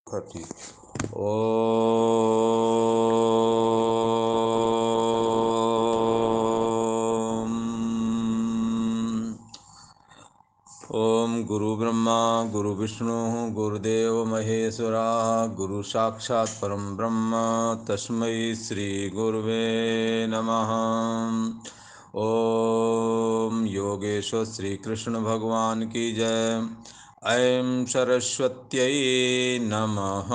30 ओम ओम गुरु ब्रह्मा गुरु विष्णु गुरुदेव महेश्वरा गुरु साक्षात् परम ब्रह्म तस्मै श्री गुरुवे नमः। ओम योगेश्वर श्री कृष्ण भगवान की जय। ऐं सरस्वत्यै नमः।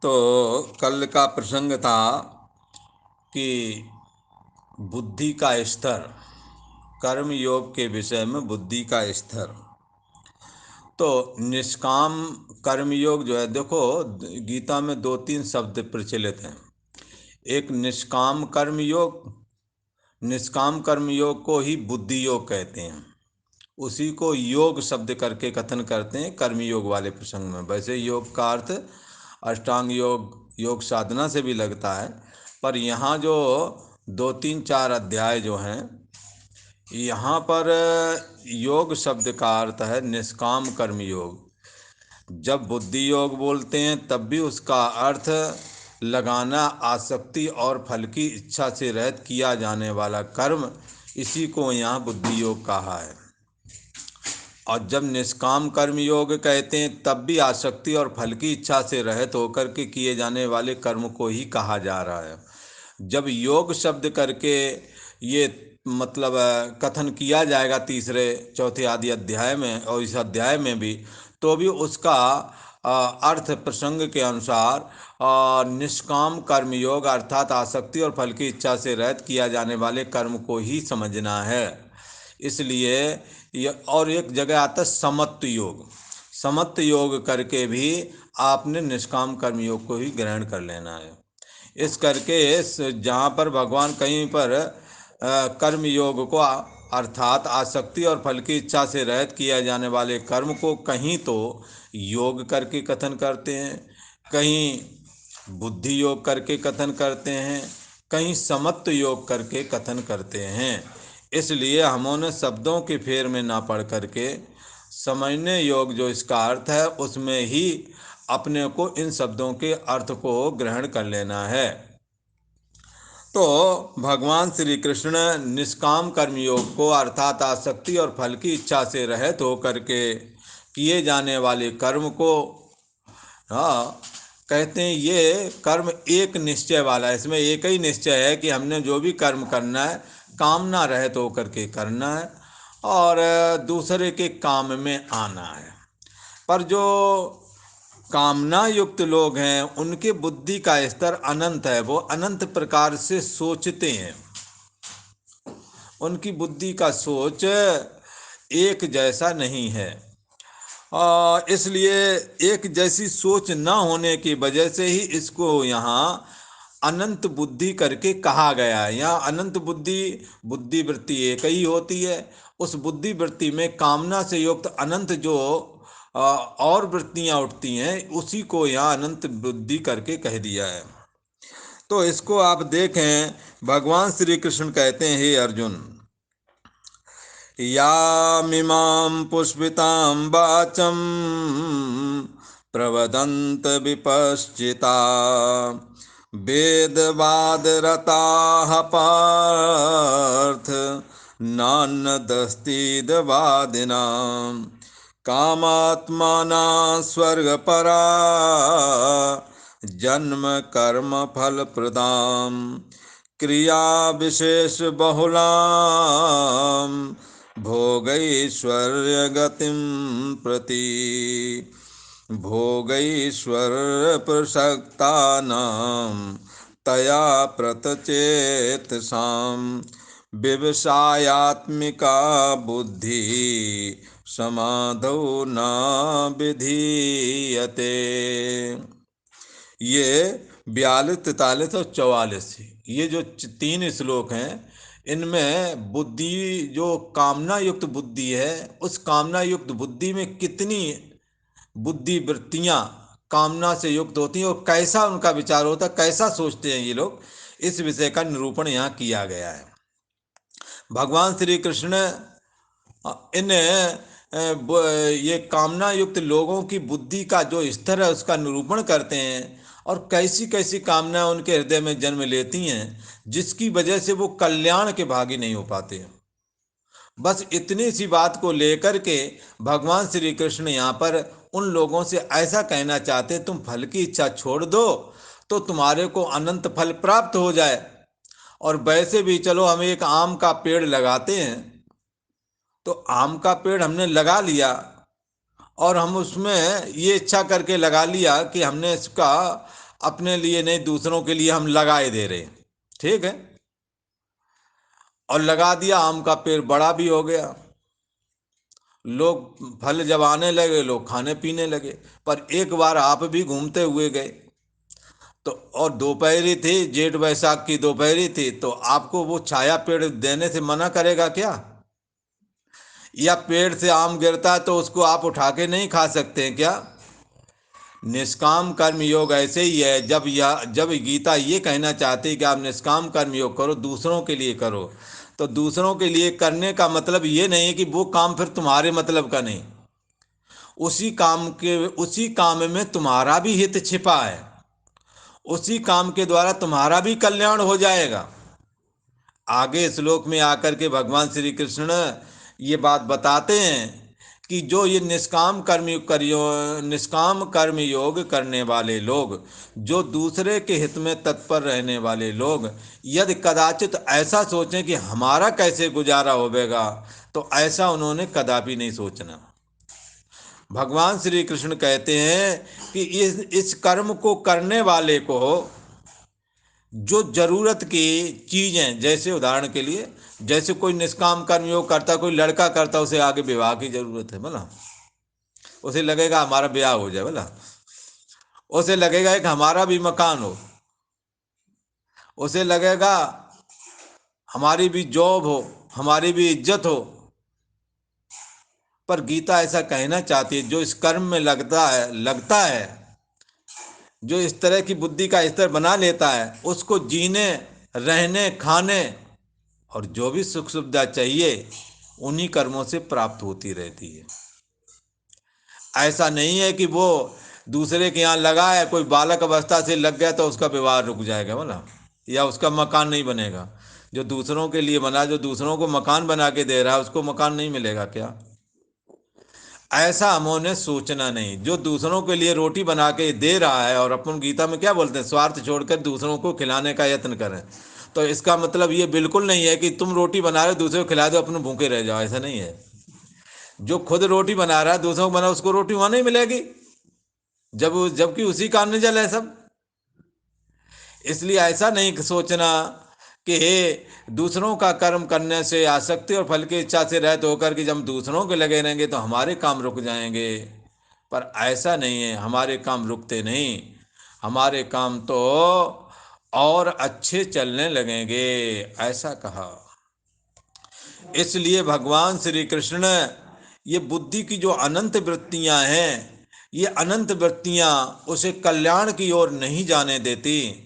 तो कल का प्रसंग था कि बुद्धि का स्तर, कर्म योग के विषय में बुद्धि का स्तर। तो निष्काम कर्म योग जो है, देखो गीता में 2-3 शब्द प्रचलित हैं। एक निष्काम कर्म योग, निष्काम कर्म योग को ही बुद्धि योग कहते हैं। उसी को योग शब्द करके कथन करते हैं कर्म योग वाले प्रसंग में। वैसे योग का अर्थ अष्टांग योग, योग साधना से भी लगता है, पर यहाँ जो 2-3-4 अध्याय जो हैं, यहाँ पर योग शब्द का अर्थ है निष्काम कर्म योग। जब बुद्धि योग बोलते हैं तब भी उसका अर्थ लगाना, आसक्ति और फल की इच्छा से रहित किया जाने वाला कर्म, इसी को यहाँ बुद्धि योग कहा है। और जब निष्काम कर्म योग कहते हैं तब भी आसक्ति और फल की इच्छा से रहित होकर के किए जाने वाले कर्म को ही कहा जा रहा है। जब योग शब्द करके ये मतलब कथन किया जाएगा तीसरे चौथे आदि अध्याय में और इस अध्याय में भी, तो भी उसका अर्थ प्रसंग के अनुसार निष्काम कर्म योग अर्थात आसक्ति और फल की इच्छा से रहित किया जाने वाले कर्म को ही समझना है। इसलिए और एक जगह आता है समत्व योग। समत्व योग करके भी आपने निष्काम कर्म योग को ही ग्रहण कर लेना है। इस करके जहाँ पर भगवान कहीं पर कर्म योग को अर्थात आसक्ति और फल की इच्छा से रहित किया जाने वाले कर्म को कहीं तो योग करके कथन करते हैं, कहीं बुद्धि योग करके कथन करते हैं, कहीं समत्व योग करके कथन करते हैं। इसलिए हमने शब्दों के फेर में ना पढ़ करके समझने योग जो इसका अर्थ है उसमें ही अपने को इन शब्दों के अर्थ को ग्रहण कर लेना है। तो भगवान श्री कृष्ण निष्काम कर्म योग को अर्थात आसक्ति और फल की इच्छा से रहित होकर के किए जाने वाले कर्म को कहते हैं ये कर्म एक निश्चय वाला है। इसमें एक ही निश्चय है कि हमने जो भी कर्म करना है कामना रहित होकर के करना है और दूसरे के काम में आना है। पर जो कामना युक्त लोग हैं उनके बुद्धि का स्तर अनंत है, वो अनंत प्रकार से सोचते हैं। उनकी बुद्धि का सोच एक जैसा नहीं है, इसलिए एक जैसी सोच न होने की वजह से ही इसको यहाँ अनंत बुद्धि करके कहा गया है। यहाँ अनंत बुद्धि, बुद्धि वृत्ति एक ही होती है। उस बुद्धि वृत्ति में कामना से युक्त अनंत जो और वृत्तियाँ उठती हैं उसी को यहाँ अनंत बुद्धि करके कह दिया है। तो इसको आप देखें, भगवान श्री कृष्ण कहते हैं, हे अर्जुन, यामिमां पुष्पितां वाचं प्रवदन्त विपश्चिता वेदवादरताः पार्थ नान्यदस्तीदवादिनां कामात्माना स्वर्गपरा जन्म कर्म फल प्रदां क्रिया विशेष बहुलां भोगैश्वर्य गतिं प्रति भोगैश्वर्य प्रसक्तानां तया प्रतचेतसां विवसायात्मिका बुद्धि समाधौ न विधीयते। ये 42, 43 और 44 ये जो 3 श्लोक हैं, इनमें बुद्धि जो कामना युक्त बुद्धि है, उस कामना युक्त बुद्धि में कितनी बुद्धि वृत्तियाँ कामना से युक्त होती हैं और कैसा उनका विचार होता है, कैसा सोचते हैं ये लोग, इस विषय का निरूपण यहाँ किया गया है। भगवान श्री कृष्ण इन ये कामना युक्त लोगों की बुद्धि का जो स्तर है उसका निरूपण करते हैं और कैसी कैसी कामनाएं उनके हृदय में जन्म लेती हैं जिसकी वजह से वो कल्याण के भागी नहीं हो पाते हैं। बस इतनी सी बात को लेकर के भगवान श्री कृष्ण यहाँ पर उन लोगों से ऐसा कहना चाहते, तुम फल की इच्छा छोड़ दो तो तुम्हारे को अनंत फल प्राप्त हो जाए। और वैसे भी चलो हम एक आम का पेड़ लगाते हैं, तो आम का पेड़ हमने लगा लिया और हम उसमें ये इच्छा करके लगा लिया कि हमने इसका अपने लिए नहीं दूसरों के लिए हम लगाए दे रहे, ठीक है। और लगा दिया, आम का पेड़ बड़ा भी हो गया, लोग फल जब आने लगे लोग खाने पीने लगे। पर एक बार आप भी घूमते हुए गए तो, और दोपहरी थी, जेठ वैशाख की दोपहरी थी, तो आपको वो छाया पेड़ देने से मना करेगा क्या? या पेड़ से आम गिरता है तो उसको आप उठा के नहीं खा सकते हैं क्या? निष्काम कर्म योग ऐसे ही है। जब गीता ये कहना चाहती है कि आप निष्काम कर्म योग करो, दूसरों के लिए करो, तो दूसरों के लिए करने का मतलब ये नहीं है कि वो काम फिर तुम्हारे मतलब का नहीं, उसी काम में तुम्हारा भी हित छिपा है, उसी काम के द्वारा तुम्हारा भी कल्याण हो जाएगा। आगे श्लोक में आकर के भगवान श्री कृष्ण ये बात बताते हैं कि जो ये निष्काम कर्म योग करने वाले लोग, जो दूसरे के हित में तत्पर रहने वाले लोग, यदि कदाचित ऐसा सोचें कि हमारा कैसे गुजारा होवेगा, तो ऐसा उन्होंने कदापि नहीं सोचना। भगवान श्री कृष्ण कहते हैं कि इस कर्म को करने वाले को जो जरूरत की चीजें, जैसे उदाहरण के लिए जैसे कोई निष्काम कर्म योग करता, कोई लड़का करता, उसे आगे विवाह की जरूरत है बोला, उसे लगेगा हमारा ब्याह हो जाए बोला, उसे लगेगा एक हमारा भी मकान हो, उसे लगेगा हमारी भी जॉब हो, हमारी भी इज्जत हो। पर गीता ऐसा कहना चाहती है, जो इस कर्म में लगता है, जो इस तरह की बुद्धि का स्तर बना लेता है, उसको जीने, रहने, खाने और जो भी सुख सुविधा चाहिए उन्हीं कर्मों से प्राप्त होती रहती है। ऐसा नहीं है कि वो दूसरे के यहाँ लगा है, कोई बालक अवस्था से लग गया तो उसका विवाह रुक जाएगा बोला, या उसका मकान नहीं बनेगा। जो दूसरों के लिए बना, जो दूसरों को मकान बना के दे रहा है, उसको मकान नहीं मिलेगा क्या? ऐसा हमने सोचना नहीं। जो दूसरों के लिए रोटी बना के दे रहा है, और अपन गीता में क्या बोलते हैं, स्वार्थ छोड़कर दूसरों को खिलाने का यत्न करें, तो इसका मतलब ये बिल्कुल नहीं है कि तुम रोटी बना रहे हो दूसरे को खिला दो, अपने भूखे रह जाओ, ऐसा नहीं है। जो खुद रोटी बना रहा है दूसरों को बना, उसको रोटी वहां नहीं मिलेगी, जबकि उसी का अन्न जल है सब। इसलिए ऐसा नहीं सोचना कि दूसरों का कर्म करने से आसक्ति और फल की इच्छा से रहित होकर कि जब हम दूसरों के लगे रहेंगे तो हमारे काम रुक जाएंगे। पर ऐसा नहीं है, हमारे काम रुकते नहीं, हमारे काम तो और अच्छे चलने लगेंगे, ऐसा कहा। इसलिए भगवान श्री कृष्ण ये बुद्धि की जो अनंत वृत्तियां हैं, ये अनंत वृत्तियां उसे कल्याण की ओर नहीं जाने देती।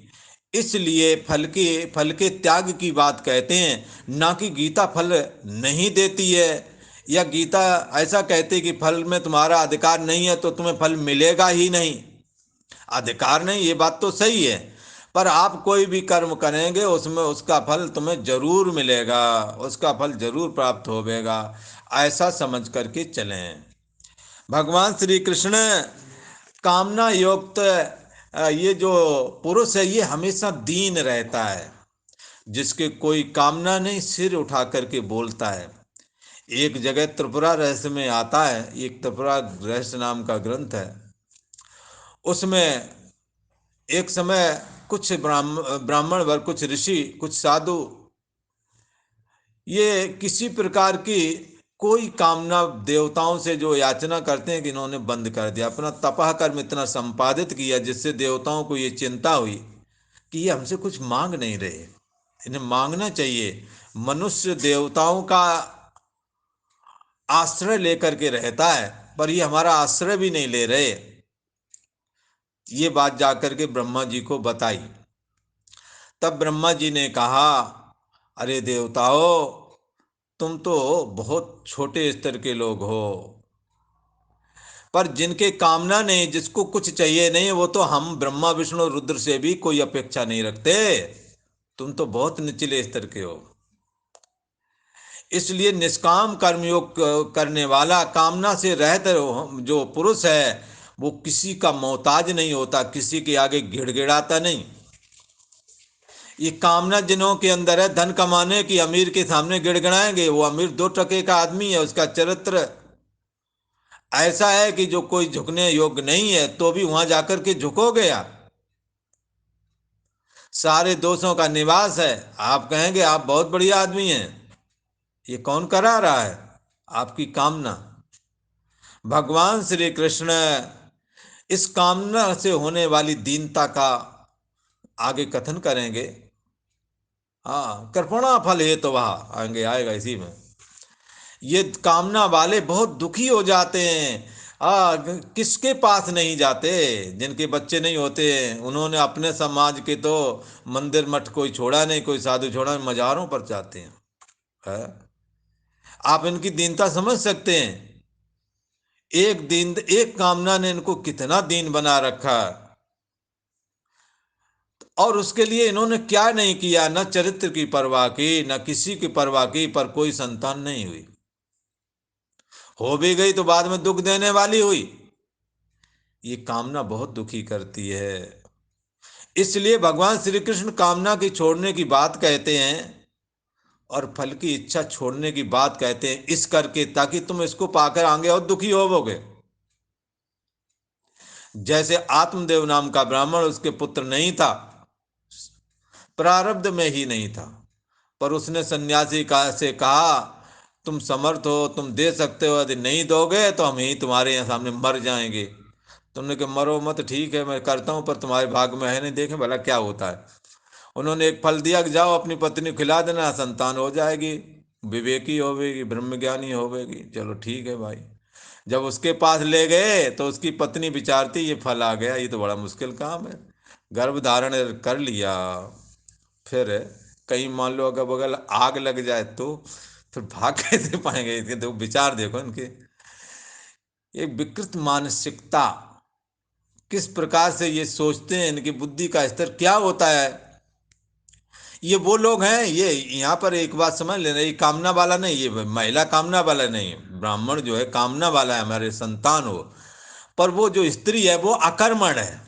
इसलिए फल के त्याग की बात कहते हैं, ना कि गीता फल नहीं देती है, या गीता ऐसा कहती है कि फल में तुम्हारा अधिकार नहीं है तो तुम्हें फल मिलेगा ही नहीं। अधिकार नहीं, ये बात तो सही है, पर आप कोई भी कर्म करेंगे उसमें उसका फल तुम्हें जरूर मिलेगा, उसका फल जरूर प्राप्त होगा, ऐसा समझ करके चलें। भगवान श्री कृष्ण कामना युक्त ये जो पुरुष है ये हमेशा दीन रहता है, जिसके कोई कामना नहीं, सिर उठा करके बोलता है। एक जगह त्रिपुरा रहस्य में आता है, एक त्रिपुरा रहस्य नाम का ग्रंथ है, उसमें एक समय कुछ ब्राह्मण वर्ग, कुछ ऋषि, कुछ साधु, ये किसी प्रकार की कोई कामना देवताओं से जो याचना करते हैं कि इन्होंने बंद कर दिया, अपना तपह कर्म इतना संपादित किया जिससे देवताओं को ये चिंता हुई कि ये हमसे कुछ मांग नहीं रहे, इन्हें मांगना चाहिए। मनुष्य देवताओं का आश्रय लेकर के रहता है, पर ये हमारा आश्रय भी नहीं ले रहे। ये बात जाकर के ब्रह्मा जी को बताई। तब ब्रह्मा जी ने कहा, अरे देवताओं, तुम तो बहुत छोटे स्तर के लोग हो, पर जिनके कामना नहीं, जिसको कुछ चाहिए नहीं, वो तो हम ब्रह्मा विष्णु रुद्र से भी कोई अपेक्षा नहीं रखते। तुम तो बहुत निचले स्तर के हो। इसलिए निष्काम कर्मयोग करने वाला, कामना से रहित जो पुरुष है, वो किसी का मोहताज नहीं होता, किसी के आगे गिड़गिड़ाता नहीं। ये कामना जिन्हों के अंदर है धन कमाने की, अमीर के सामने गिड़गिड़ाएंगे। वो अमीर 2 टके का आदमी है, उसका चरित्र ऐसा है कि जो कोई झुकने योग्य नहीं है, तो भी वहां जाकर के झुकोगे आप। सारे दोषों का निवास है। आप कहेंगे आप बहुत बढ़िया आदमी हैं। ये कौन करा रहा है? आपकी कामना। भगवान श्री कृष्ण इस कामना से होने वाली दीनता का आगे कथन करेंगे। हाँ, कृपणा फल हे तो वह आएंगे, आएगा इसी में। ये कामना वाले बहुत दुखी हो जाते हैं। किसके पास नहीं जाते? जिनके बच्चे नहीं होते, उन्होंने अपने समाज के तो मंदिर मठ कोई छोड़ा नहीं, कोई साधु छोड़ा नहीं, मज़ारों पर जाते हैं। है? आप इनकी दीनता समझ सकते हैं। एक कामना ने इनको कितना दीन बना रखा है। और उसके लिए इन्होंने क्या नहीं किया, न चरित्र की परवाह की, न किसी की परवाह की, पर कोई संतान नहीं हुई। हो भी गई तो बाद में दुख देने वाली हुई। ये कामना बहुत दुखी करती है। इसलिए भगवान श्री कृष्ण कामना की छोड़ने की बात कहते हैं और फल की इच्छा छोड़ने की बात कहते हैं, इस करके ताकि तुम इसको पाकर आगे और दुखी होवोगे। जैसे आत्मदेव नाम का ब्राह्मण, उसके पुत्र नहीं था, प्रारब्ध में ही नहीं था, पर उसने सन्यासी का से कहा तुम समर्थ हो, तुम दे सकते हो, यदि नहीं दोगे तो हम ही तुम्हारे यहाँ सामने मर जाएंगे। तुमने कहा मरो मत, ठीक है मैं करता हूँ, पर तुम्हारे भाग में है नहीं, देखें भला क्या होता है। उन्होंने एक फल दिया कि जाओ अपनी पत्नी को खिला देना, संतान हो जाएगी, विवेकी होवेगी, ब्रह्मज्ञानी होवेगी। चलो ठीक है भाई। जब उसके पास ले गए तो उसकी पत्नी विचारती ये फल आ गया, ये तो बड़ा मुश्किल काम है। गर्भ धारण कर लिया, फिर कहीं मान लो अगर बगल आग लग जाए तो फिर भाग कैसे पाएंगे? इसके तो विचार देखो इनके। एक विकृत मानसिकता, किस प्रकार से ये सोचते हैं, इनकी बुद्धि का स्तर क्या होता है। ये वो लोग हैं, ये यहाँ पर एक बात समझ लेना, ये कामना वाला नहीं, ये महिला कामना वाला नहीं। ब्राह्मण जो है कामना वाला है, हमारे संतान हो। पर वो जो स्त्री है वो अकर्मण है,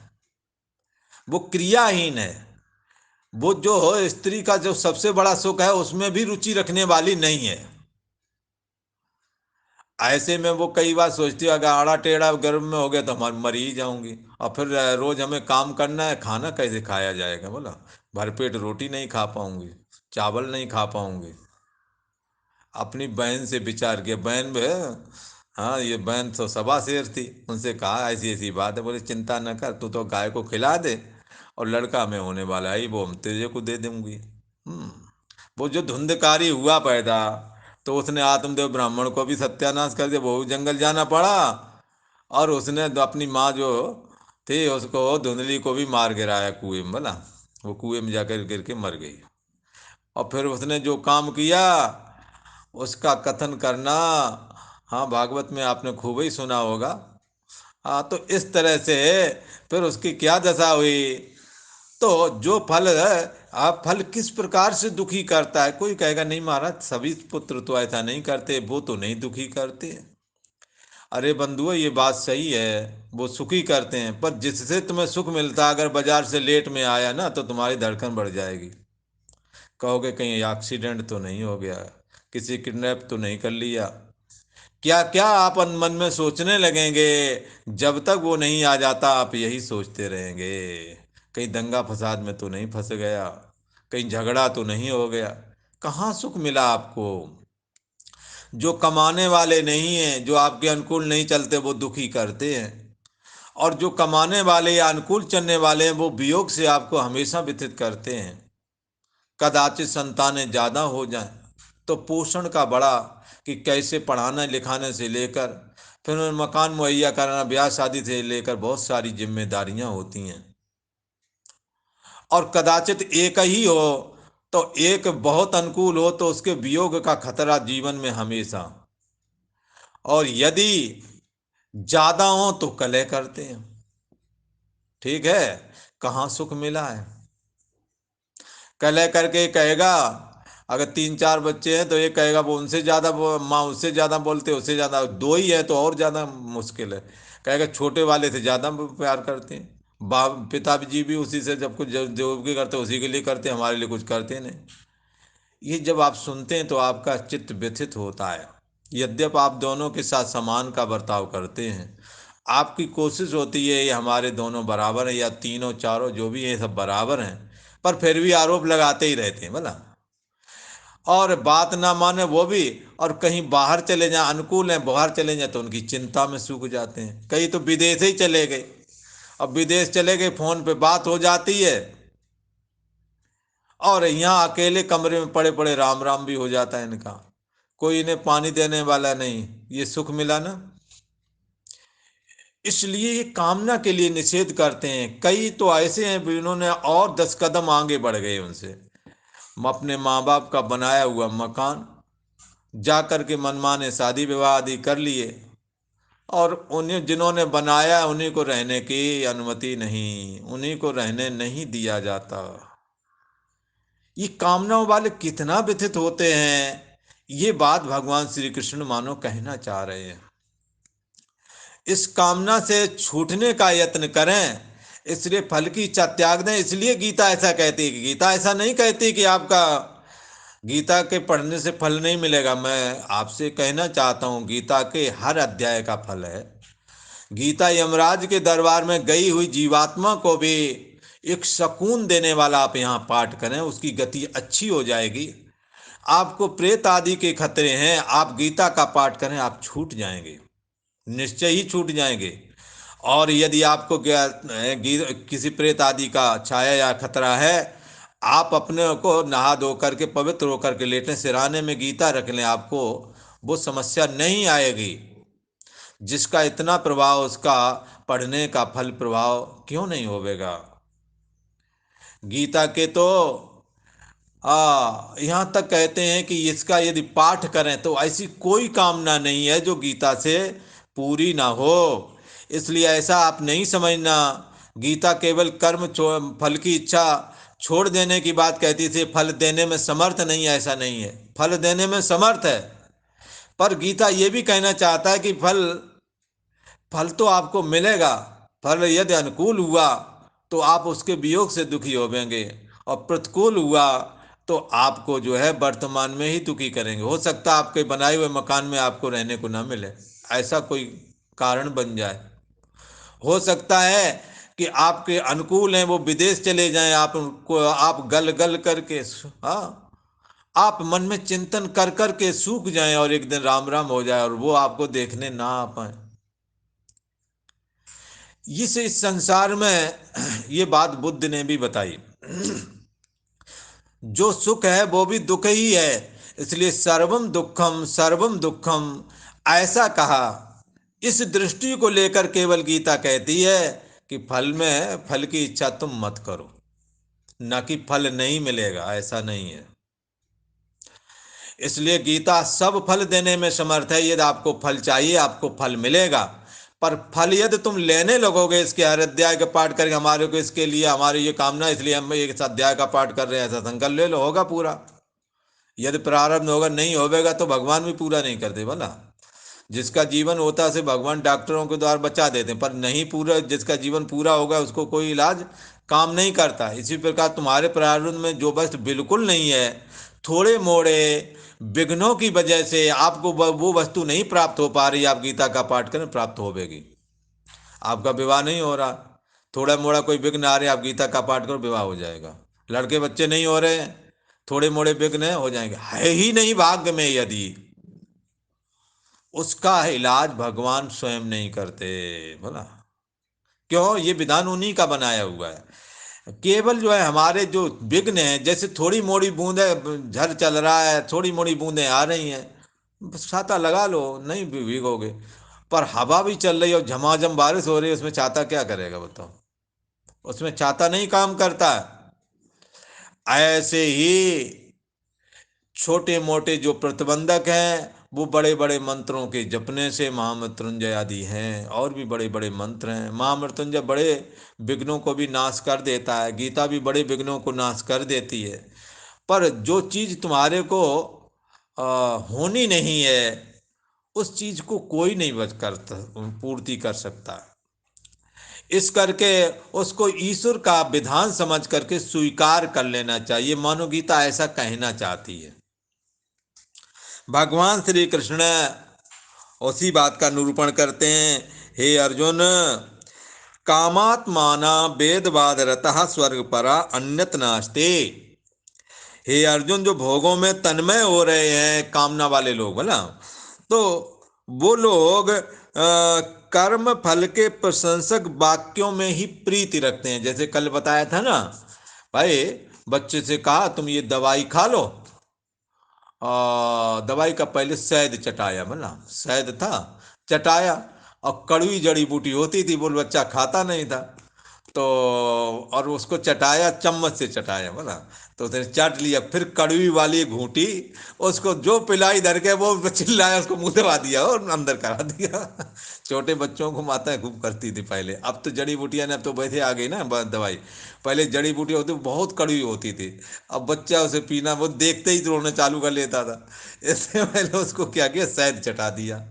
वो क्रियाहीन है। वो जो हो स्त्री का जो सबसे बड़ा सुख है उसमें भी रुचि रखने वाली नहीं है। ऐसे में वो कई बार सोचती है अगर आड़ा टेढ़ा गर्भ में हो गया तो हम मर ही जाऊंगी, और फिर रोज हमें काम करना है, खाना कैसे खाया जाएगा बोला। भरपेट रोटी नहीं खा पाऊंगी, चावल नहीं खा पाऊंगी। अपनी बहन से विचार किया, बहन भी है, हाँ ये बहन तो सवा शेर थी, उनसे कहा ऐसी ऐसी बात है। बोले चिंता न कर, तू तो गाय को खिला दे, और लड़का में होने वाला है वो हम तेजे को दे दूंगी। वो जो धुंधकारी हुआ पैदा, तो उसने आत्मदेव ब्राह्मण को भी सत्यानाश कर दिया, वो जंगल जाना पड़ा। और उसने अपनी माँ जो थी उसको, धुंधली को भी मार गिराया कुएं में, बोला वो कुएं में जाकर गिर के मर गई। और फिर उसने जो काम किया उसका कथन करना, हाँ भागवत में आपने खूब ही सुना होगा। हाँ, तो इस तरह से फिर उसकी क्या दशा हुई। तो जो फल है, आप फल किस प्रकार से दुखी करता है। कोई कहेगा नहीं महाराज सभी पुत्र तो ऐसा नहीं करते, वो तो नहीं दुखी करते। अरे बंधुओं ये बात सही है, वो सुखी करते हैं, पर जिससे तुम्हें सुख मिलता है अगर बाजार से लेट में आया ना तो तुम्हारी धड़कन बढ़ जाएगी। कहोगे कहीं एक्सीडेंट तो नहीं हो गया, किसी किडनैप तो नहीं कर लिया, क्या क्या आप मन में सोचने लगेंगे। जब तक वो नहीं आ जाता आप यही सोचते रहेंगे, कहीं दंगा फसाद में तो नहीं फंस गया, कहीं झगड़ा तो नहीं हो गया। कहाँ सुख मिला आपको? जो कमाने वाले नहीं हैं, जो आपके अनुकूल नहीं चलते, वो दुखी करते हैं। और जो कमाने वाले या अनुकूल चलने वाले हैं वो वियोग से आपको हमेशा व्यथित करते हैं। कदाचित संतानें ज़्यादा हो जाएं तो पोषण का बड़ा, कि कैसे पढ़ाना लिखाने से लेकर फिर उन्हें मकान मुहैया कराना, ब्याह शादी से लेकर बहुत सारी जिम्मेदारियां होती हैं। और कदाचित एक ही हो, तो एक बहुत अनुकूल हो तो उसके वियोग का खतरा जीवन में हमेशा। और यदि ज्यादा हो तो कलह करते हैं। ठीक है, कहाँ सुख मिला है। कलह करके कहेगा, अगर 3 4 बच्चे हैं तो ये कहेगा वो उनसे ज्यादा, वो माँ उससे ज्यादा बोलते, उससे ज्यादा, दो ही है तो और ज्यादा मुश्किल है। कहेगा छोटे वाले से ज्यादा प्यार करते हैं। बाप पिताजी भी उसी से जब कुछ जो भी करते उसी के लिए करते, हमारे लिए कुछ करते नहीं। ये जब आप सुनते हैं तो आपका चित्त व्यथित होता है। यद्यप आप दोनों के साथ समान का बर्ताव करते हैं, आपकी कोशिश होती है ये हमारे दोनों बराबर हैं, या तीनों चारों जो भी हैं सब बराबर हैं, पर फिर भी आरोप लगाते ही रहते हैं बोला। और बात ना माने वो भी, और कहीं बाहर चले जाएं, अनुकूल हैं बाहर चले जाएं तो उनकी चिंता में सूख जाते हैं। कई तो विदेश ही चले गए। अब विदेश चले गए, फोन पे बात हो जाती है, और यहाँ अकेले कमरे में पड़े पड़े राम राम भी हो जाता है इनका। कोई इन्हें पानी देने वाला नहीं। ये सुख मिला ना। इसलिए ये कामना के लिए निषेध करते हैं। कई तो ऐसे हैं जिन्होंने और 10 कदम आगे बढ़ गए उनसे। हम अपने माँ बाप का बनाया हुआ मकान जा कर के मनमाने शादी विवाह आदि कर लिए, और उन्हें जिन्होंने बनाया उन्हीं को रहने की अनुमति नहीं, उन्हीं को रहने नहीं दिया जाता। ये कामनाओं वाले कितना व्यथित होते हैं, ये बात भगवान श्री कृष्ण मानो कहना चाह रहे हैं। इस कामना से छूटने का यत्न करें, इसलिए फल की इच्छा त्याग दें। इसलिए गीता ऐसा कहती है। कि गीता ऐसा नहीं कहती कि आपका गीता के पढ़ने से फल नहीं मिलेगा। मैं आपसे कहना चाहता हूँ, गीता के हर अध्याय का फल है। गीता यमराज के दरबार में गई हुई जीवात्मा को भी एक सुकून देने वाला आप यहाँ पाठ करें, उसकी गति अच्छी हो जाएगी। आपको प्रेत आदि के खतरे हैं, आप गीता का पाठ करें, आप छूट जाएंगे, निश्चय ही छूट जाएंगे। और यदि आपको किसी प्रेत आदि का छाया या खतरा है, आप अपने को नहा धो करके पवित्र होकर के लेटें, सिराने में गीता रख लें, आपको वो समस्या नहीं आएगी। जिसका इतना प्रभाव, उसका पढ़ने का फल प्रभाव क्यों नहीं होवेगा। गीता के तो यहाँ तक कहते हैं कि इसका यदि पाठ करें तो ऐसी कोई कामना नहीं है जो गीता से पूरी ना हो। इसलिए ऐसा आप नहीं समझना, गीता केवल फल की इच्छा छोड़ देने की बात कहती थी, फल देने में समर्थ नहीं है, ऐसा नहीं है। फल देने में समर्थ है, पर गीता ये भी कहना चाहता है कि फल फल तो आपको मिलेगा। फल यदि अनुकूल हुआ तो आप उसके वियोग से दुखी होवेंगे, और प्रतिकूल हुआ तो आपको जो है वर्तमान में ही दुखी करेंगे। हो सकता है आपके बनाए हुए मकान में आपको रहने को ना मिले, ऐसा कोई कारण बन जाए। हो सकता है कि आपके अनुकूल हैं वो विदेश चले जाएं, आप गल गल करके, हाँ, आप मन में चिंतन कर कर के सूख जाएं, और एक दिन राम राम हो जाए और वो आपको देखने ना आ पाए। इस संसार में ये बात बुद्ध ने भी बताई। जो सुख है वो भी दुख ही है, इसलिए सर्वम दुखम ऐसा कहा। इस दृष्टि को लेकर केवल गीता कहती है कि फल की इच्छा तुम मत करो, ना कि फल नहीं मिलेगा, ऐसा नहीं है। इसलिए गीता सब फल देने में समर्थ है। यदि आपको फल चाहिए, आपको फल मिलेगा। पर फल यदि तुम लेने लगोगे, इसके हर अध्याय का पाठ करके, हमारे को इसके लिए हमारी ये कामना, इसलिए हम एक अध्याय का पाठ कर रहे हैं, ऐसा संकल्प ले लो, होगा पूरा। यदि प्रारब्ध होगा, नहीं होगा तो भगवान भी पूरा नहीं करते बोला। जिसका जीवन होता है से भगवान डॉक्टरों के द्वारा बचा देते हैं, पर नहीं पूरा, जिसका जीवन पूरा होगा उसको कोई इलाज काम नहीं करता। इसी प्रकार तुम्हारे प्रारब्ध में जो वस्तु बिल्कुल नहीं है, थोड़े मोड़े विघ्नों की वजह से आपको वो वस्तु नहीं प्राप्त हो पा रही, आप गीता का पाठ करें, प्राप्त होगी। आपका विवाह नहीं हो रहा, थोड़ा मोड़ा कोई विघ्न आ रहे, आप गीता का पाठ करो, विवाह हो जाएगा। लड़के बच्चे नहीं हो रहे हैं, थोड़े मोड़े विघ्न हो जाएंगे। है ही नहीं भाग्य में यदि, उसका इलाज भगवान स्वयं नहीं करते बोला। क्यों? ये विधान उन्हीं का बनाया हुआ है। केवल जो है हमारे जो विघ्न है, जैसे थोड़ी मोड़ी बूंदे झर चल रहा है, थोड़ी मोड़ी बूंदें आ रही हैं, छाता लगा लो, नहीं भीगोगे। पर हवा भी चल रही है और झमाझम बारिश हो रही है, उसमें छाता क्या करेगा बताओ? उसमें छाता नहीं काम करता है। ऐसे ही छोटे मोटे जो प्रतिबंधक हैं, वो बड़े बड़े मंत्रों के जपने से महामृत्युंजय आदि हैं, और भी बड़े बड़े मंत्र हैं। महामृत्युंजय बड़े विघ्नों को भी नाश कर देता है, गीता भी बड़े विघ्नों को नाश कर देती है। पर जो चीज़ तुम्हारे को होनी नहीं है, उस चीज को कोई नहीं बच कर पूर्ति कर सकता। इस करके उसको ईश्वर का विधान समझ करके स्वीकार कर लेना चाहिए। मानो गीता ऐसा कहना चाहती है। भगवान श्री कृष्ण उसी बात का निरूपण करते हैं। हे अर्जुन, कामात्माना वेदवाद रतः स्वर्ग परा अन्यत नास्ते। हे अर्जुन, जो भोगों में तन्मय हो रहे हैं, कामना वाले लोग बोला, तो वो लोग कर्म फल के प्रशंसक वाक्यों में ही प्रीति रखते हैं। जैसे कल बताया था ना भाई, बच्चे से कहा तुम ये दवाई खा लो, दवाई का पहले शहद चटाया, बोला शहद था, चटाया, और कड़वी जड़ी बूटी होती थी, बोल बच्चा खाता नहीं था, तो और उसको चटाया, चम्मच से चटाया, बोला तो उसने चाट लिया, फिर कड़वी वाली घूंटी, उसको जो पिलाई धर के वो चिल्लाया, उसको मुंह दबा दिया और अंदर करा दिया। छोटे बच्चों को माताएं खूब करती थी पहले। अब तो जड़ी बूटियां ने, अब तो वैसे आ गई ना दवाई। पहले जड़ी बूटी होती बहुत कड़वी होती थी, अब बच्चा उसे पीना वो देखते ही रोना चालू कर लेता था। इससे पहले उसको क्या किया, शहद चटा दिया।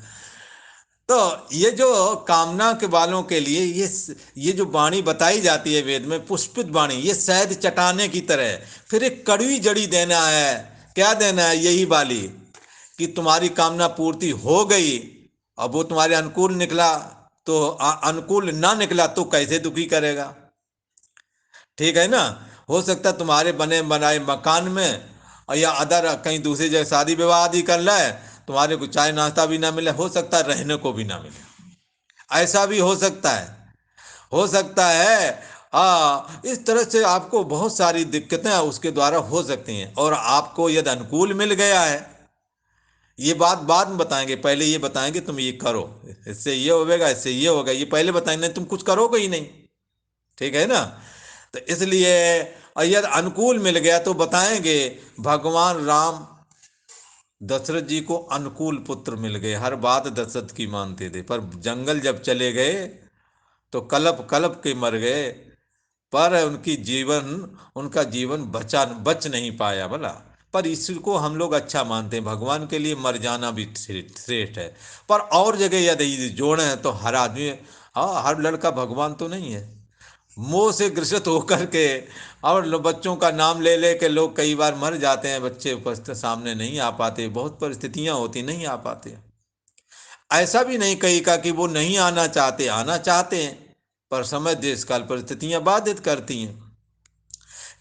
तो ये जो कामना के वालों के लिए ये जो वाणी बताई जाती है वेद में, पुष्पित वाणी, ये शहद चटाने की तरह है। फिर एक कड़वी जड़ी देना है। क्या देना है? यही वाली कि तुम्हारी कामना पूर्ति हो गई। अब वो तुम्हारे अनुकूल निकला तो अनुकूल ना निकला तो कैसे दुखी करेगा? ठीक है ना। हो सकता है तुम्हारे बने बनाए मकान में या अदर कहीं दूसरी जगह शादी विवाह आदि कर रहा है, तुम्हारे को चाय नाश्ता भी ना मिले, हो सकता है रहने को भी ना मिले, ऐसा भी हो सकता है। हो सकता है इस तरह से आपको बहुत सारी दिक्कतें उसके द्वारा हो सकती हैं। और आपको यदि अनुकूल मिल गया है, ये बात बाद में बताएंगे, पहले ये बताएंगे तुम ये करो, इससे ये होगा, इससे ये होगा, ये पहले बताएंगे, नहीं तुम कुछ करोगे ही नहीं। ठीक है ना। तो इसलिए यदि अनुकूल मिल गया तो बताएंगे, भगवान राम दशरथ जी को अनुकूल पुत्र मिल गए, हर बात दशरथ की मानते थे, पर जंगल जब चले गए तो कलप कलप के मर गए, पर उनका जीवन बच नहीं पाया बोला। पर इसको हम लोग अच्छा मानते हैं, भगवान के लिए मर जाना भी श्रेष्ठ है। पर और जगह यदि जोड़े तो हर आदमी, हाँ हर लड़का भगवान तो नहीं है। मोह से ग्रसित होकर के और बच्चों का नाम ले ले के लोग कई बार मर जाते हैं, बच्चे उपस्थित सामने नहीं आ पाते, बहुत परिस्थितियां होती नहीं आ पाते। ऐसा भी नहीं कही का कि वो नहीं आना चाहते, आना चाहते हैं, पर समय देश काल परिस्थितियां बाधित करती हैं।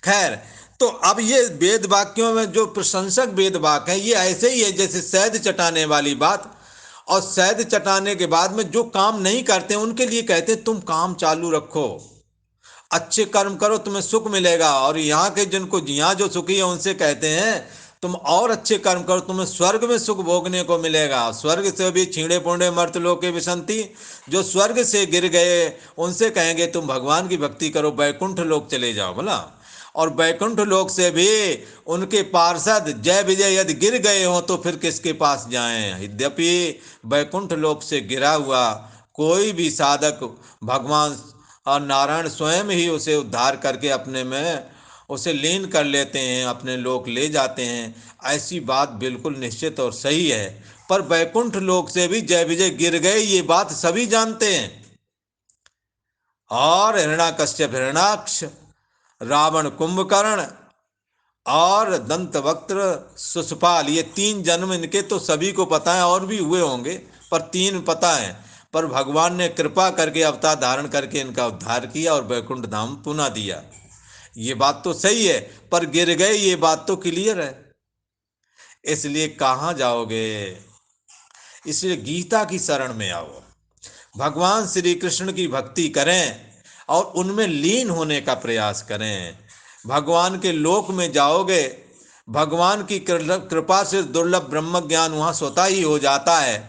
खैर, तो अब ये वेद वाक्यों में जो प्रशंसक वेद वाक्य है, ये ऐसे ही है जैसे शहद चटाने वाली बात। और शहद चटाने के बाद में जो काम नहीं करते उनके लिए कहते तुम काम चालू रखो, अच्छे कर्म करो, तुम्हें सुख मिलेगा। और यहाँ के जिनको यहाँ जो सुखी है उनसे कहते हैं तुम और अच्छे कर्म करो, तुम्हें स्वर्ग में सुख भोगने को मिलेगा। स्वर्ग से भी छीणे पुणे मर्त लोक के विसंति, जो स्वर्ग से गिर गए उनसे कहेंगे तुम भगवान की भक्ति करो, बैकुंठ लोक चले जाओ बोला। और बैकुंठ लोक से भी उनके पार्षद जय विजय यदि गिर गए हो तो फिर किसके पास जाएं? यद्यपि बैकुंठ लोक से गिरा हुआ कोई भी साधक भगवान और नारायण स्वयं ही उसे उद्धार करके अपने में उसे लीन कर लेते हैं, अपने लोक ले जाते हैं। ऐसी बात बिल्कुल निश्चित और सही है। पर बैकुंठ लोक से भी जय विजय गिर गए, ये बात सभी जानते हैं। और हिरण्याकश्यप हिरण्याक्ष, रावण कुंभकर्ण और दंतवक्त्र शिशुपाल, ये 3 जन्म इनके तो सभी को पता है, और भी हुए होंगे पर 3 पता है। पर भगवान ने कृपा करके अवतार धारण करके इनका उद्धार किया और वैकुंठ धाम पुनः दिया। ये बात तो सही है, पर गिर गए ये बात तो क्लियर है। इसलिए कहाँ जाओगे? इसलिए गीता की शरण में आओ, भगवान श्री कृष्ण की भक्ति करें और उनमें लीन होने का प्रयास करें। भगवान के लोक में जाओगे, भगवान की कृपा से दुर्लभ ब्रह्म ज्ञान वहाँ स्वतः ही हो जाता है।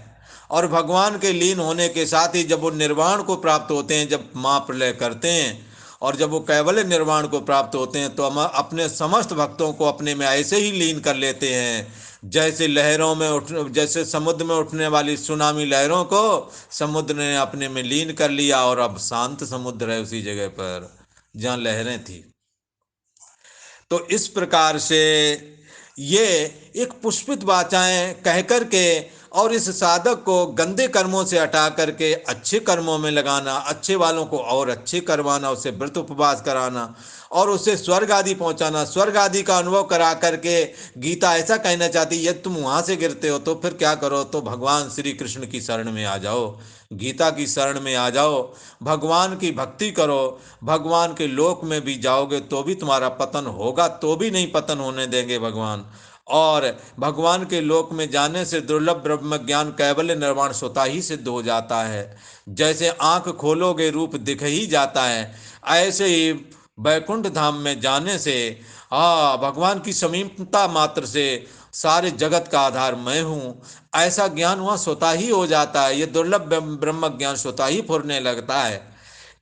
और भगवान के लीन होने के साथ ही जब वो निर्वाण को प्राप्त होते हैं, जब महाप्रलय करते हैं और जब वो कैवल्य निर्वाण को प्राप्त होते हैं, तो हम अपने समस्त भक्तों को अपने में ऐसे ही लीन कर लेते हैं जैसे लहरों में उठ जैसे समुद्र में उठने वाली सुनामी लहरों को समुद्र ने अपने में लीन कर लिया और अब शांत समुद्र है उसी जगह पर जहाँ लहरें थी। तो इस प्रकार से ये एक पुष्पित वाचाएं कह करके और इस साधक को गंदे कर्मों से हटा करके अच्छे कर्मों में लगाना, अच्छे वालों को और अच्छे करवाना, उसे व्रत उपवास कराना और उसे स्वर्ग आदि पहुंचाना, स्वर्ग आदि का अनुभव करा करके गीता ऐसा कहना चाहती, यदि तुम वहां से गिरते हो तो फिर क्या करो, तो भगवान श्री कृष्ण की शरण में आ जाओ, गीता की शरण में आ जाओ, भगवान की भक्ति करो, भगवान के लोक में भी जाओगे तो भी तुम्हारा पतन होगा, तो भी नहीं पतन होने देंगे भगवान। और भगवान के लोक में जाने से दुर्लभ ब्रह्म ज्ञान कैवल्य निर्वाण स्वतः ही सिद्ध हो जाता है। जैसे आंख खोलोगे रूप दिख ही जाता है, ऐसे ही बैकुंठ धाम में जाने से भगवान की समीपता मात्र से सारे जगत का आधार मैं हूँ, ऐसा ज्ञान वहाँ स्वतः ही हो जाता है। ये दुर्लभ ब्रह्म ज्ञान स्वतः ही फुरने लगता है।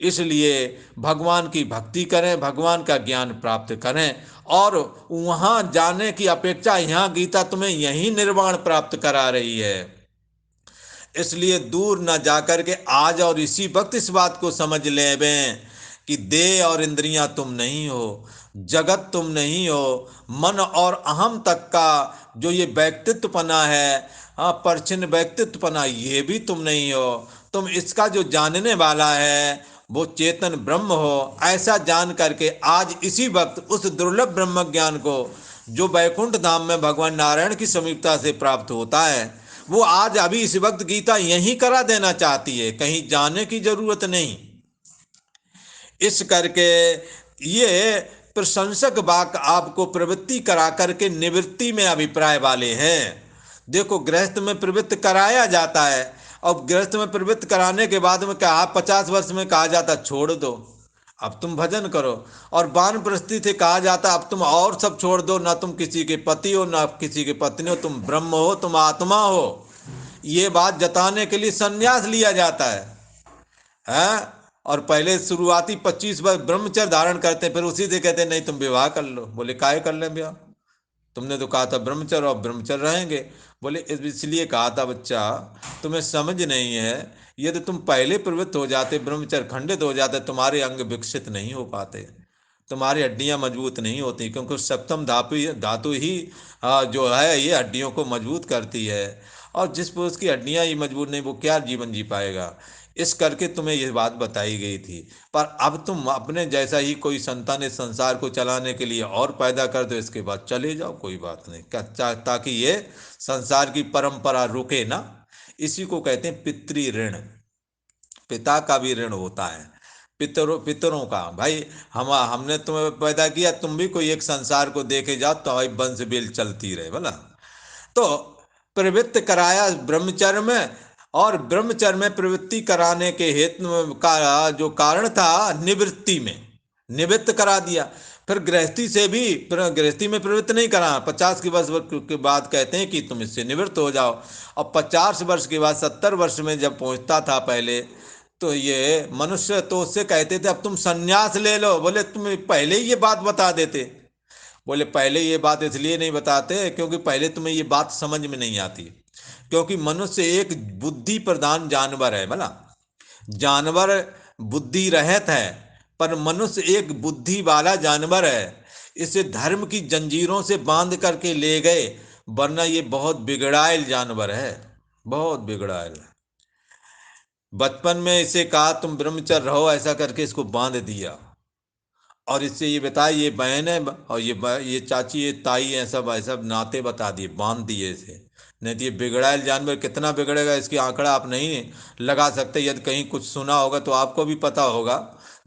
इसलिए भगवान की भक्ति करें, भगवान का ज्ञान प्राप्त करें और वहाँ जाने की अपेक्षा यहाँ गीता तुम्हें यही निर्वाण प्राप्त करा रही है। इसलिए दूर न जाकर के आज और इसी वक्त इस बात को समझ लें कि देह और इंद्रियां तुम नहीं हो, जगत तुम नहीं हो, मन और अहम तक का जो ये व्यक्तित्वपना है, परछिन्न व्यक्तित्वपना, ये भी तुम नहीं हो। तुम इसका जो जानने वाला है वो चेतन ब्रह्म हो। ऐसा जान करके आज इसी वक्त उस दुर्लभ ब्रह्म ज्ञान को जो वैकुंठ धाम में भगवान नारायण की समीपता से प्राप्त होता है, वो आज अभी इस वक्त गीता यही करा देना चाहती है, कहीं जाने की जरूरत नहीं। इस करके ये प्रशंसक वाक्य आपको प्रवृत्ति करा करके निवृत्ति में अभिप्राय वाले हैं। देखो गृहस्थ में प्रवृत्त कराया जाता है और गृहस्थ में प्रवृत्त कराने के बाद में क्या 50 वर्ष में कहा जाता छोड़ दो, अब तुम भजन करो। और वानप्रस्थी से कहा जाता अब तुम और सब छोड़ दो, ना तुम किसी के पति हो ना किसी के पत्नी हो, तुम ब्रह्म हो, तुम आत्मा हो। ये बात जताने के लिए संन्यास लिया जाता है? और पहले शुरुआती 25 वर्ष ब्रह्मचर्य धारण करते हैं, फिर उसी से कहते हैं नहीं तुम विवाह कर लो। बोले काहे कर ले ब्याह, तुमने तो कहा था ब्रह्मचर्य और ब्रह्मचर्य रहेंगे। बोले इसलिए कहा था बच्चा, तुम्हें समझ नहीं है, यदि तुम पहले प्रवृत्त हो जाते, ब्रह्मचर्य खंडित हो जाते, तुम्हारे अंग विकसित नहीं हो पाते, तुम्हारी हड्डियां मजबूत नहीं होती, क्योंकि सप्तम धातु ही जो है ये हड्डियों को मजबूत करती है। और जिस पुरुष की हड्डियां ही मजबूत नहीं वो क्या जीवन जी पाएगा। इस करके तुम्हें ये बात बताई गई थी। पर अब तुम अपने जैसा ही कोई संतान इस संसार को चलाने के लिए और पैदा कर दो, इसके बाद चले जाओ, कोई बात नहीं, ताकि ये संसार की परंपरा रुके ना। इसी को कहते हैं पितृ ऋण। पिता का भी ऋण होता है, पितरों का। भाई हमने तुम्हें पैदा किया, तुम भी कोई एक संसार को देखे जाओ तो भाई वंश बेल चलती रहे बोला। तो प्रवृत्त कराया ब्रह्मचर्य में, और ब्रह्मचर्य में प्रवृत्ति कराने के हेतु का जो कारण था निवृत्ति में निवृत्त करा दिया। फिर गृहस्थी से भी गृहस्थी में प्रवृत्त नहीं करा, 50 वर्ष के बाद कहते हैं कि तुम इससे निवृत्त हो जाओ। और 50 वर्ष के बाद 70 वर्ष में जब पहुंचता था पहले, तो ये मनुष्य तो उससे कहते थे अब तुम संन्यास ले लो। बोले तुम पहले ही ये बात बता देते। बोले पहले ये बात इसलिए नहीं बताते क्योंकि पहले तुम्हें ये बात समझ में नहीं आती, क्योंकि मनुष्य एक बुद्धि प्रधान जानवर है भला। जानवर बुद्धि रहित है, पर मनुष्य एक बुद्धि वाला जानवर है। इसे धर्म की जंजीरों से बांध करके ले गए, वरना ये बहुत बिगड़ायल जानवर है, बहुत बिगड़ायल। बचपन में इसे कहा तुम ब्रह्मचर्य रहो, ऐसा करके इसको बांध दिया। और इससे ये बताया ये बहन है और ये चाची, ये ताई है, सब ऐसा नाते बता दिए, बांध दिए इसे। नहीं तो ये बिगड़ायल जानवर कितना बिगड़ेगा इसकी आंकड़ा आप नहीं लगा सकते। यदि कहीं कुछ सुना होगा तो आपको भी पता होगा,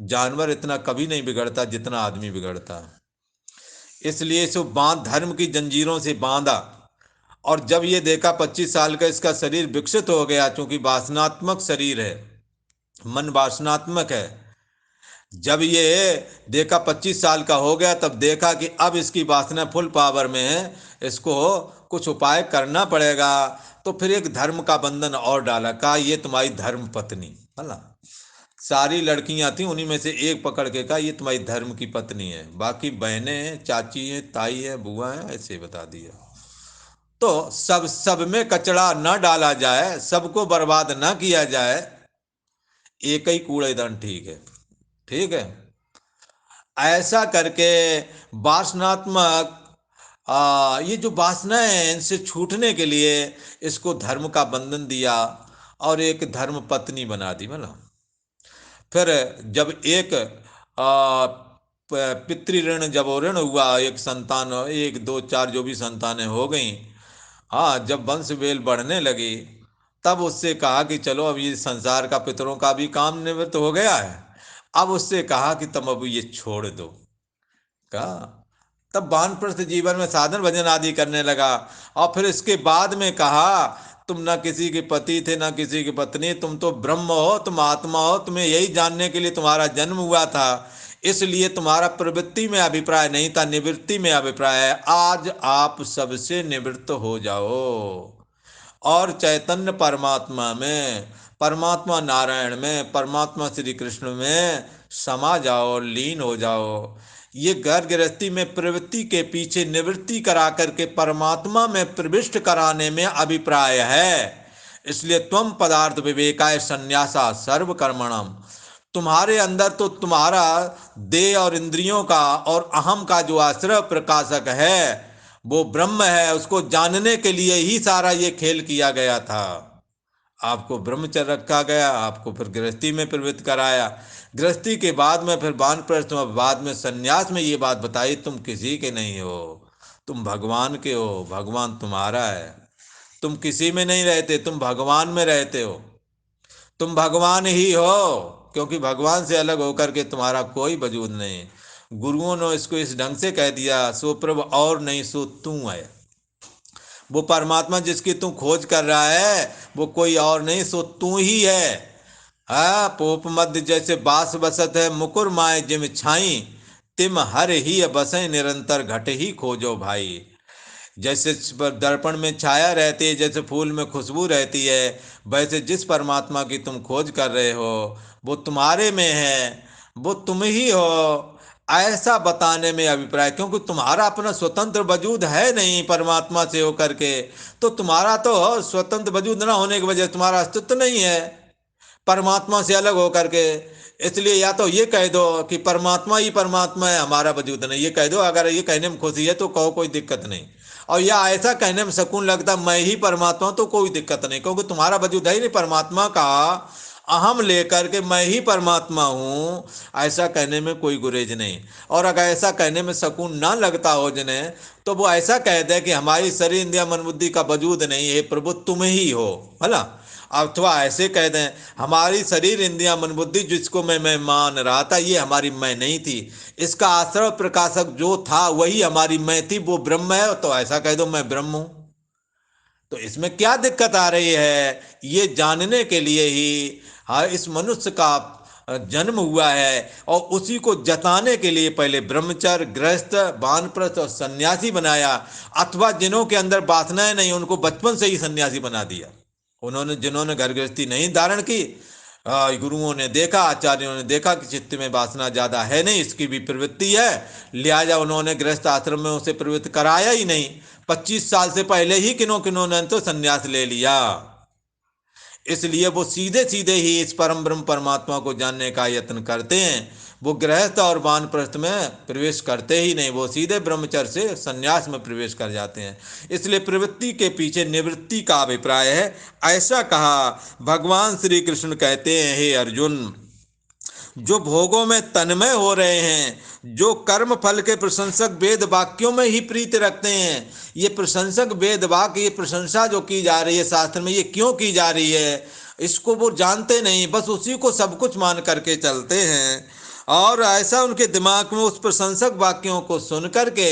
जानवर इतना कभी नहीं बिगड़ता जितना आदमी बिगड़ता है। इसलिए इसको धर्म की जंजीरों से बांधा। और जब ये देखा 25 साल का इसका शरीर विकसित हो गया, चूंकि वासनात्मक शरीर है, मन वासनात्मक है। जब ये देखा 25 साल का हो गया, तब देखा कि अब इसकी वासना फुल पावर में है, इसको कुछ उपाय करना पड़ेगा। तो फिर एक धर्म का बंधन और डाला, कहा ये तुम्हारी धर्म पत्नी, है। सारी लड़कियां थी, उन्हीं में से एक पकड़ के कहा ये तुम्हारी धर्म की पत्नी है, बाकी बहनें हैं, चाची हैं, ताई है, बुआ है, ऐसे बता दिया। तो सब सब में कचरा न डाला जाए, सबको बर्बाद न किया जाए, एक ही कूड़ेदान ठीक है। ठीक है, ऐसा करके वासनात्मक ये जो वासना है इनसे छूटने के लिए इसको धर्म का बंधन दिया और एक धर्म पत्नी बना दी। मतलब फिर जब एक पितृऋण जब ऋण हुआ, एक संतान, एक दो चार जो भी संतानें हो गई, हाँ, जब वंश वेल बढ़ने लगी तब उससे कहा कि चलो अब ये संसार का पितरों का भी काम निवृत्त हो गया है, अब उससे कहा कि तुम अब ये छोड़ दो। कहा तब वानप्रस्थ जीवन में साधन भजन आदि करने लगा। और फिर इसके बाद में कहा तुम ना किसी के पति थे ना किसी की पत्नी, तुम तो ब्रह्म हो, तुम आत्मा हो, तुम्हें यही जानने के लिए तुम्हारा जन्म हुआ था, इसलिए तुम्हारा प्रवृत्ति में अभिप्राय नहीं था, निवृत्ति में अभिप्राय है। आज आप सबसे निवृत्त हो जाओ और चैतन्य परमात्मा में, परमात्मा नारायण में, परमात्मा श्री कृष्ण में समा जाओ, लीन हो जाओ। ये घर गृहस्थी में प्रवृत्ति के पीछे निवृत्ति करा करके परमात्मा में प्रविष्ट कराने में अभिप्राय है। इसलिए त्वम पदार्थ विवेकाय संन्यासा सर्व कर्मणम, तुम्हारे अंदर तो तुम्हारा देह और इंद्रियों का और अहम का जो आश्रय प्रकाशक है वो ब्रह्म है, उसको जानने के लिए ही सारा ये खेल किया गया था। आपको ब्रह्मचर्य रखा गया, आपको फिर गृहस्थी में प्रवृत्त कराया, गृहस्थी के बाद में फिर वानप्रस्थ में, बाद में संन्यास में ये बात बताई तुम किसी के नहीं हो, तुम भगवान के हो, भगवान तुम्हारा है, तुम किसी में नहीं रहते, तुम भगवान में रहते हो, तुम भगवान ही हो, क्योंकि भगवान से अलग होकर के तुम्हारा कोई वजूद नहीं। गुरुओं ने इसको इस ढंग से कह दिया, सो प्रभु और नहीं सो तू है। वो परमात्मा जिसकी तू खोज कर रहा है वो कोई और नहीं सो तू ही है। हाँ, पोप मध्य जैसे बास बसत है मुकुर माए जिम छाई, तिम हर ही बसें निरंतर घट ही खोजो भाई। जैसे दर्पण में छाया रहती है, जैसे फूल में खुशबू रहती है, वैसे जिस परमात्मा की तुम खोज कर रहे हो वो तुम्हारे में है, वो तुम ही हो, ऐसा बताने में अभिप्राय। क्योंकि तुम्हारा अपना स्वतंत्र वजूद है नहीं परमात्मा से होकर के, तो तुम्हारा तो स्वतंत्र वजूद ना होने की वजह से तुम्हारा अस्तित्व नहीं है परमात्मा से अलग होकर के। इसलिए या तो ये कह दो कि परमात्मा ही परमात्मा है, हमारा वजूद नहीं, ये कह दो। अगर ये कहने में खुशी है तो कहो, कोई दिक्कत नहीं। और या ऐसा कहने में सुकून लगता मैं ही परमात्मा हूं, तो कोई दिक्कत नहीं, क्योंकि तुम्हारा वजूद है ही नहीं परमात्मा का अहम लेकर के मैं ही परमात्मा हूँ, ऐसा कहने में कोई गुरेज नहीं। और अगर ऐसा कहने में सुकून ना लगता हो जिन्हें, तो वो ऐसा कह दे कि हमारी शरीर इंद्रिय मन बुद्धि का वजूद नहीं है प्रभु, तुम ही हो, है ना। अथवा ऐसे कह दें हमारी शरीर इंद्रिया मन बुद्धि जिसको मैं मान रहा था ये हमारी मैं नहीं थी, इसका आश्रय प्रकाशक जो था वही हमारी मैं थी, वो ब्रह्म है, तो ऐसा कह दो मैं ब्रह्म हूं। तो इसमें क्या दिक्कत आ रही है, ये जानने के लिए ही हाँ इस मनुष्य का जन्म हुआ है, और उसी को जताने के लिए पहले ब्रह्मचर्य, गृहस्थ, वानप्रस्थ और सन्यासी बनाया। अथवा जिन्हों के अंदर वासनाएं नहीं उनको बचपन से ही सन्यासी बना दिया। उन्होंने जिन्होंने घर गृहस्थी नहीं धारण की, गुरुओं ने देखा, आचार्यों ने देखा कि चित्त में वासना ज्यादा है नहीं, इसकी भी प्रवृत्ति है, लिहाजा उन्होंने गृहस्थ आश्रम में उसे प्रवृत्त कराया ही नहीं। 25 साल से पहले ही किन्हों किन्हों ने तो संन्यास ले लिया। इसलिए वो सीधे सीधे ही इस परम ब्रह्म परमात्मा को जानने का यत्न करते हैं। वो गृहस्थ और वानप्रस्थ में प्रवेश करते ही नहीं, वो सीधे ब्रह्मचर्य से संन्यास में प्रवेश कर जाते हैं। इसलिए प्रवृत्ति के पीछे निवृत्ति का अभिप्राय है, ऐसा कहा। भगवान श्री कृष्ण कहते हैं, हे अर्जुन, जो भोगों में तन्मय हो रहे हैं, जो कर्म फल के प्रशंसक वेद वाक्यों में ही प्रीति रखते हैं, ये प्रशंसक वेद वाक्य, ये प्रशंसा जो की जा रही है शास्त्र में, ये क्यों की जा रही है इसको वो जानते नहीं, बस उसी को सब कुछ मान करके चलते हैं। और ऐसा उनके दिमाग में उस प्रशंसक वाक्यों को सुन करके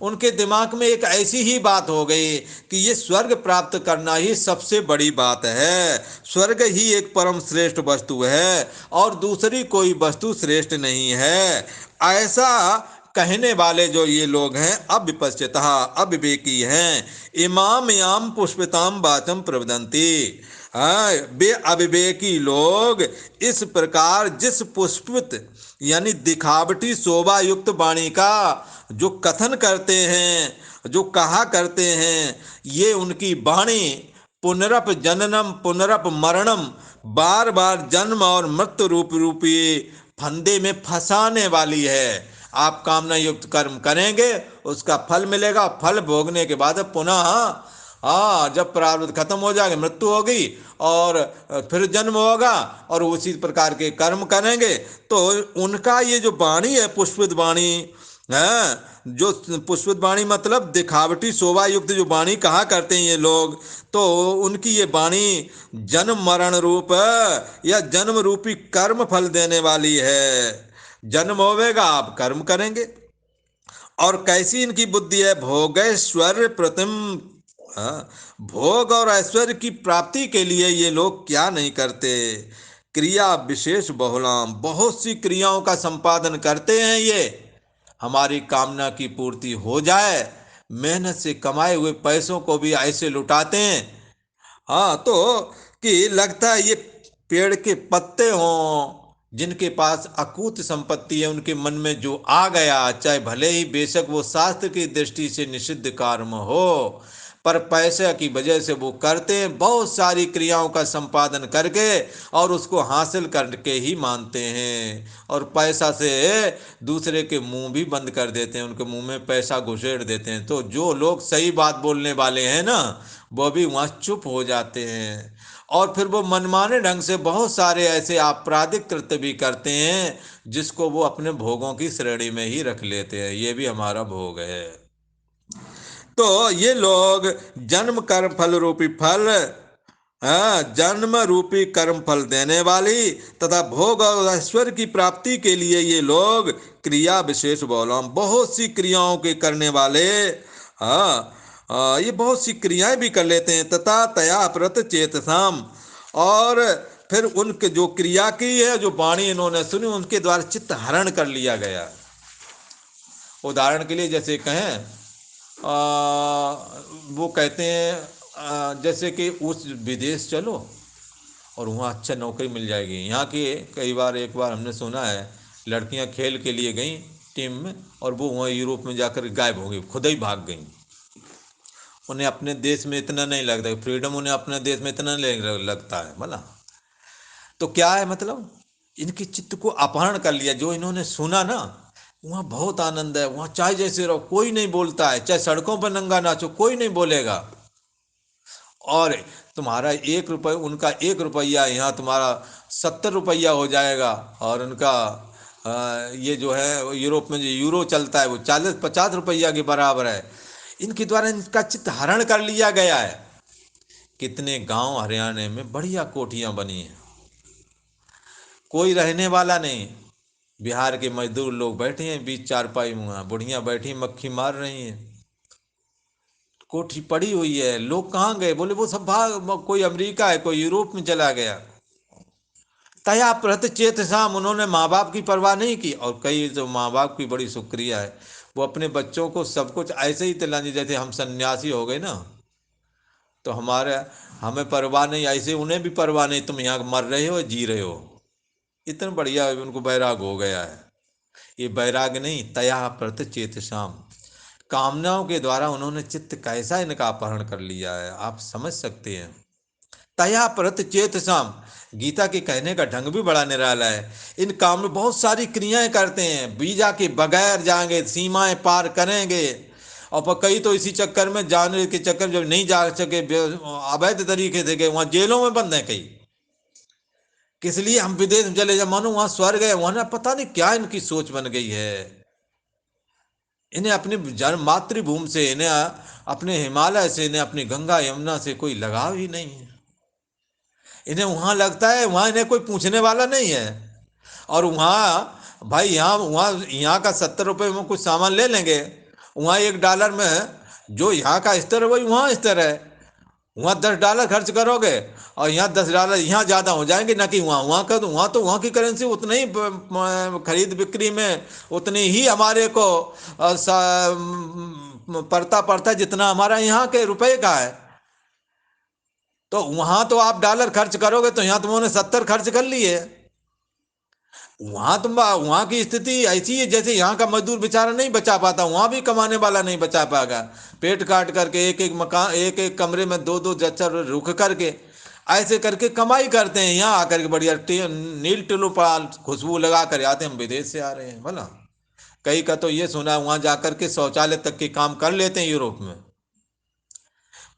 उनके दिमाग में एक ऐसी ही बात हो गई कि ये स्वर्ग प्राप्त करना ही सबसे बड़ी बात है, स्वर्ग ही एक परम श्रेष्ठ वस्तु है और दूसरी कोई वस्तु श्रेष्ठ नहीं है। ऐसा कहने वाले जो ये लोग हैं अविपश्चितः, अविवेकी हैं, इमाम याम पुष्पिताम वाचम प्रवदंती। वे अविवेकी लोग इस प्रकार जिस पुष्पित यानी दिखावटी शोभा युक्त वाणी का जो कथन करते हैं, जो कहा करते हैं, ये उनकी वाणी पुनरप जननम पुनरप मरणम, बार बार जन्म और मृत्यु रूपी फंदे में फंसाने वाली है। आप कामना युक्त कर्म करेंगे, उसका फल मिलेगा, फल भोगने के बाद पुनः जब प्रारब्ध खत्म हो जाएगा, मृत्यु होगी और फिर जन्म होगा और उसी प्रकार के कर्म करेंगे। तो उनका ये जो वाणी है, पुष्पित वाणी है, जो पुष्पित वाणी मतलब दिखावटी शोभा युक्त जो वाणी कहा करते हैं ये लोग, तो उनकी ये वाणी जन्म मरण रूप या जन्म रूपी कर्म फल देने वाली है। जन्म होवेगा, आप कर्म करेंगे। और कैसी इनकी बुद्धि है, भोगैश्वर्य प्रतिम, भोग और ऐश्वर्य की प्राप्ति के लिए ये लोग क्या नहीं करते, क्रिया विशेष बहुलाम, बहुत सी क्रियाओं का संपादन करते हैं। ये हमारी कामना की पूर्ति हो जाए, मेहनत से कमाए हुए पैसों को भी ऐसे लुटाते हैं। तो कि लगता है ये पेड़ के पत्ते हों, जिनके पास अकूत संपत्ति है, उनके मन में जो आ गया, चाहे भले ही बेशक वो शास्त्र की दृष्टि से निषिद्ध कर्म हो, पर पैसे की वजह से वो करते हैं, बहुत सारी क्रियाओं का संपादन करके और उसको हासिल करके ही मानते हैं, और पैसा से दूसरे के मुंह भी बंद कर देते हैं, उनके मुंह में पैसा घुसेड़ देते हैं। तो जो लोग सही बात बोलने वाले हैं ना, वो भी वहाँ चुप हो जाते हैं, और फिर वो मनमाने ढंग से बहुत सारे ऐसे आपराधिक कृत्य भी करते हैं, जिसको वो अपने भोगों की श्रेणी में ही रख लेते हैं, ये भी हमारा भोग है। तो ये लोग जन्म कर्म फल रूपी फल, जन्म रूपी कर्म फल देने वाली तथा भोग और ऐश्वर्य की प्राप्ति के लिए ये लोग क्रिया विशेष बहुलाम, बहुत सी क्रियाओं के करने वाले, ये बहुत सी क्रियाएं भी कर लेते हैं। तथा तया प्रत चेतसाम, और फिर उनके जो क्रिया की है, जो वाणी इन्होंने सुनी, उनके द्वारा चित्त हरण कर लिया गया। उदाहरण के लिए जैसे कहें, वो कहते हैं जैसे कि उस विदेश चलो और वहाँ अच्छा नौकरी मिल जाएगी। यहाँ की कई बार, एक बार हमने सुना है, लड़कियाँ खेल के लिए गई टीम में, और वो वहाँ यूरोप में जाकर गायब हो गई, खुद ही भाग गई। उन्हें अपने देश में इतना नहीं लगता, फ्रीडम उन्हें अपने देश में इतना नहीं लगता है भला। तो क्या है मतलब, इनके चित्त को अपहरण कर लिया। जो इन्होंने सुना ना, वहाँ बहुत आनंद है, वहाँ चाहे जैसे रहो, कोई नहीं बोलता है, चाहे सड़कों पर नंगा नाचो, कोई नहीं बोलेगा। और तुम्हारा 1 रुपये, उनका 1 रुपया यहाँ तुम्हारा 70 रुपया हो जाएगा, और उनका ये जो है यूरोप में जो यूरो चलता है वो 40-50 रुपया के बराबर है। इनके द्वारा इनका चित्त हरण कर लिया गया है। कितने गांव हरियाणा में बढ़िया कोठियां बनी हैं, कोई रहने वाला नहीं, बिहार के मजदूर लोग बैठे हैं बीच चारपाई में, बुढ़ियां बैठी मक्खी मार रही हैं, कोठी पड़ी हुई है। लोग कहाँ गए, बोले वो सब भाग, कोई अमेरिका है, कोई यूरोप में चला गया। तया प्रत चेत शाम, उन्होंने माँ बाप की परवाह नहीं की। और कई तो माँ बाप की बड़ी शुक्रिया है, वो अपने बच्चों को सब कुछ ऐसे ही दिलाने, जैसे हम सन्यासी हो गए ना, तो हमें परवाह नहीं, ऐसे उन्हें भी परवाह नहीं, तुम यहाँ मर रहे हो जी रहे हो। इतना बढ़िया उनको बैराग हो गया है। ये बैराग नहीं, तया प्रत चेत शाम, कामनाओं के द्वारा उन्होंने चित्त कैसा इनका अपहरण कर लिया है, आप समझ सकते हैं। तया प्रत चेत शाम, गीता के कहने का ढंग भी बड़ा निराला है। इन काम में बहुत सारी क्रियाएं करते हैं, वीजा के बगैर जाएंगे, सीमाएं पार करेंगे, और कई तो इसी चक्कर में, जाने के चक्कर जब नहीं जा सके, अवैध तरीके से गए, वहां जेलों में बंद हैं कई। किस लिए हम विदेश में चले जाए, मानो वहां स्वर्ग है, वहां पता नहीं क्या इनकी सोच बन गई है। इन्हें अपनी जन्म मातृभूमि से, इन्हें अपने हिमालय से, इन्हें अपनी गंगा यमुना से कोई लगाव ही नहीं है। इन्हें वहाँ लगता है वहाँ इन्हें कोई पूछने वाला नहीं है। और वहाँ भाई, यहाँ का 70 रुपये में कुछ सामान ले लेंगे, वहाँ $1 में जो यहाँ का स्तर है वही वहाँ स्तर है। वहाँ $10 खर्च करोगे और यहाँ $10 यहाँ ज़्यादा हो जाएंगे ना कि वहाँ। वहाँ तो वहाँ की करेंसी उतनी ही खरीद बिक्री में उतनी ही हमारे को पड़ता है जितना हमारा यहाँ के रुपए का है। तो वहाँ तो आप $1 खर्च करोगे, तो यहाँ तुमने 70 खर्च कर लिए। वहां तुम वहां की स्थिति ऐसी है जैसे यहाँ का मजदूर बेचारा नहीं बचा पाता, वहां भी कमाने वाला नहीं बचा पाएगा। पेट काट करके एक एक मकान, एक एक कमरे में दो दो जच्चा रुक करके ऐसे करके कमाई करते हैं। यहाँ आकर के बढ़िया नील टिलो पाल खुशबू लगा कर आते हैं, हम विदेश से आ रहे हैं बोला। कई का तो ये सुना है वहां जाकर के शौचालय तक के काम कर लेते हैं यूरोप में,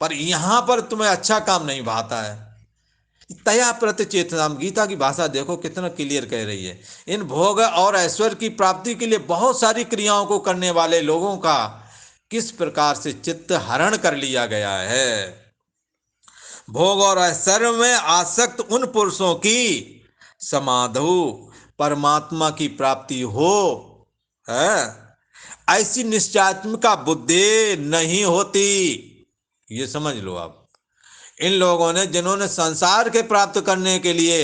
पर यहाँ पर तुम्हें अच्छा काम नहीं भाता है। तया प्रति चेतना, गीता की भाषा देखो कितना क्लियर कह रही है। इन भोग और ऐश्वर्य की प्राप्ति के लिए बहुत सारी क्रियाओं को करने वाले लोगों का किस प्रकार से चित्त हरण कर लिया गया है। भोग और ऐश्वर्य में आसक्त उन पुरुषों की समाधु परमात्मा की प्राप्ति हो है, ऐसी निश्चयात्मिका बुद्धि नहीं होती। ये समझ लो आप। इन लोगों ने, जिन्होंने संसार के प्राप्त करने के लिए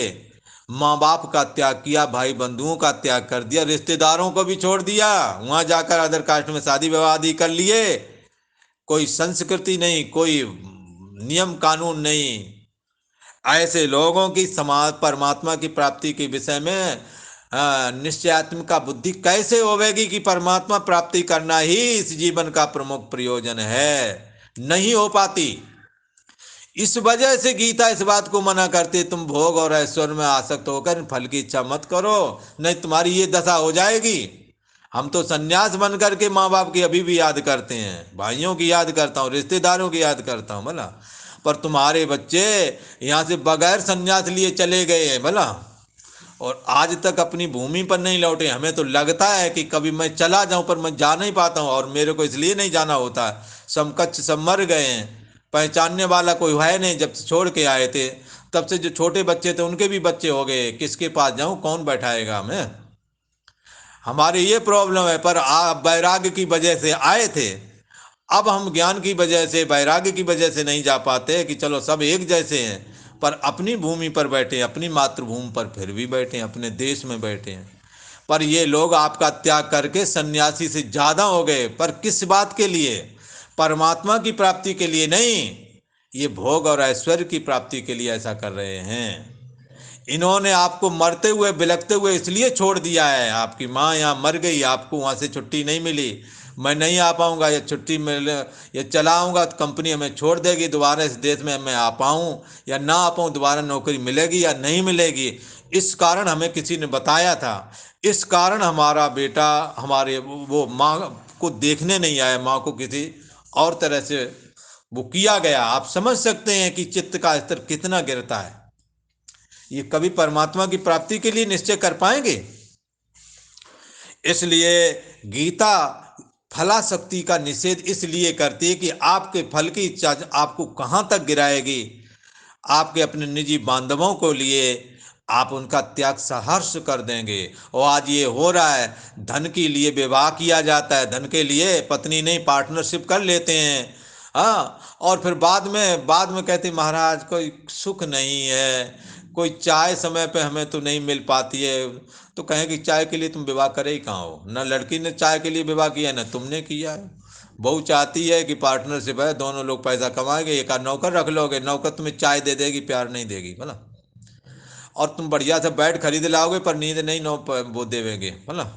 माँ बाप का त्याग किया, भाई बंधुओं का त्याग कर दिया, रिश्तेदारों को भी छोड़ दिया, वहां जाकर अदर कास्ट में शादी विवाह आदि कर लिए, कोई संस्कृति नहीं, कोई नियम कानून नहीं, ऐसे लोगों की समाज परमात्मा की प्राप्ति के विषय में निश्चयात्मिका बुद्धि कैसे होवेगी कि परमात्मा प्राप्ति करना ही इस जीवन का प्रमुख प्रयोजन है? नहीं हो पाती। इस वजह से गीता इस बात को मना करती, तुम भोग और ऐश्वर्य में आसक्त होकर फल की इच्छा मत करो, नहीं तुम्हारी ये दशा हो जाएगी। हम तो सन्यास बन करके माँ बाप की अभी भी याद करते हैं, भाइयों की याद करता हूँ, रिश्तेदारों की याद करता हूँ भला, पर तुम्हारे बच्चे यहाँ से बगैर सन्यास लिए चले गए हैं भला, और आज तक अपनी भूमि पर नहीं लौटे। हमें तो लगता है कि कभी मैं चला जाऊं, पर मैं जा नहीं पाता हूं, और मेरे को इसलिए नहीं जाना होता है, समकक्ष सब मर गए हैं, पहचानने वाला कोई है नहीं। जब से छोड़ के आए थे तब से जो छोटे बच्चे थे उनके भी बच्चे हो गए, किसके पास जाऊं, कौन बैठाएगा हमें? हमारी ये प्रॉब्लम है। पर आप वैराग्य की वजह से आए थे, अब हम ज्ञान की वजह से, वैराग्य की वजह से नहीं जा पाते कि चलो सब एक जैसे हैं, पर अपनी भूमि पर बैठे, अपनी मातृभूमि पर फिर भी बैठे, अपने देश में बैठे हैं। पर ये लोग आपका त्याग करके सन्यासी से ज़्यादा हो गए, पर किस बात के लिए? परमात्मा की प्राप्ति के लिए नहीं, ये भोग और ऐश्वर्य की प्राप्ति के लिए ऐसा कर रहे हैं। इन्होंने आपको मरते हुए बिलखते हुए इसलिए छोड़ दिया है। आपकी माँ यहाँ मर गई, आपको वहाँ से छुट्टी नहीं मिली, मैं नहीं आ पाऊँगा, या छुट्टी मिल, या चला आऊँगा तो कंपनी हमें छोड़ देगी, दोबारा इस देश में मैं आ पाऊँ या ना आ पाऊँ, दोबारा नौकरी मिलेगी या नहीं मिलेगी, इस कारण हमें किसी ने बताया था। इस कारण हमारा बेटा हमारे वो माँ को देखने नहीं आया, माँ को किसी और तरह से वो किया गया। आप समझ सकते हैं कि चित्त का स्तर कितना गिरता है। ये कभी परमात्मा की प्राप्ति के लिए निश्चय कर पाएंगे? इसलिए गीता फलाशक्ति का निषेध इसलिए करती है कि आपके फल की इच्छा आपको कहाँ तक गिराएगी। आपके अपने निजी बांधवों को लिए आप उनका त्याग सहर्ष कर देंगे। और आज ये हो रहा है, धन के लिए विवाह किया जाता है, धन के लिए पत्नी नहीं पार्टनरशिप कर लेते हैं, हाँ, और फिर बाद में कहते महाराज कोई सुख नहीं है, कोई चाय समय पे हमें तो नहीं मिल पाती है। तो कहें कि चाय के लिए तुम विवाह करे ही कहाँ हो? ना लड़की ने चाय के लिए विवाह किया, ना तुमने किया है। बहू चाहती है कि पार्टनरशिप है, दोनों लोग पैसा कमाएंगे, एक आध नौकर रख लोगे, नौकर तुम्हें चाय दे देगी, प्यार नहीं देगी बोला, और तुम बढ़िया से बेड खरीद लाओगे पर नींद नहीं नो वो देवेंगे बोला।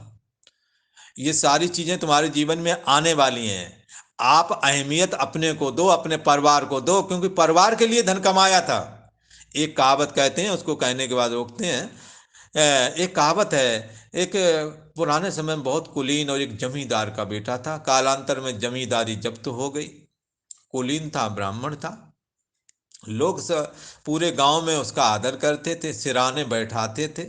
ये सारी चीज़ें तुम्हारे जीवन में आने वाली हैं। आप अहमियत अपने को दो, अपने परिवार को दो, क्योंकि परिवार के लिए धन कमाया था। एक कहावत कहते हैं, उसको कहने के बाद रोकते हैं। एक कहावत है, एक पुराने समय में बहुत कुलीन और एक जमींदार का बेटा था। कालांतर में जमींदारी जब्त हो गई। कुलीन था, ब्राह्मण था, लोग पूरे गांव में उसका आदर करते थे, सिराने बैठाते थे,